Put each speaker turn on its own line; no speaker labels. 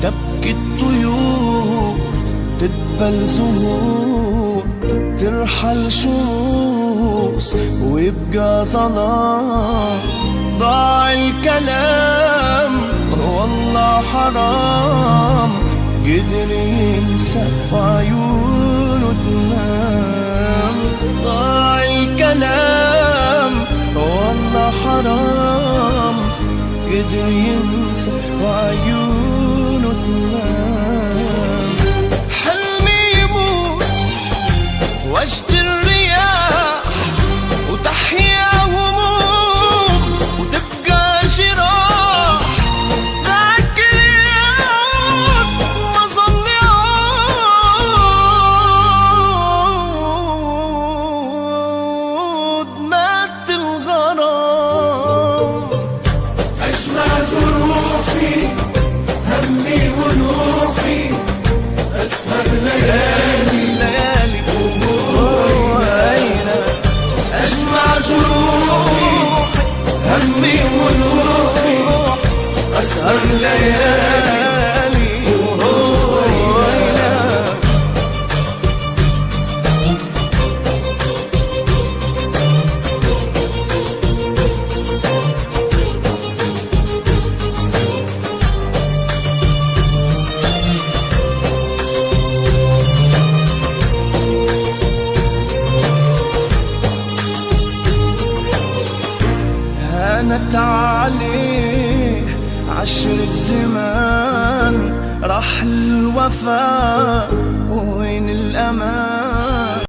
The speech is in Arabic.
تبكي الطيور تدبل زهور، ترحل شموس ويبقى ظلام. ضاع الكلام والله حرام، قدر ينسى وعيونه تنام. ضاع الكلام والله حرام، قدر ينسى وعيونه تنام. حلمي يموت وجد الرياح، وتحيا هموم وتبقى جراح. ذاك اليوم ما ظن يعود، مات الغرام.
أجمع جروحي همي ونوحي، أسهر ليالي
وعينا.
أجمع جروحي همي ونوحي، أسهر ليالي
وعينا. هانت عليه عشرة زمان، راح الوفاء وين الأمان.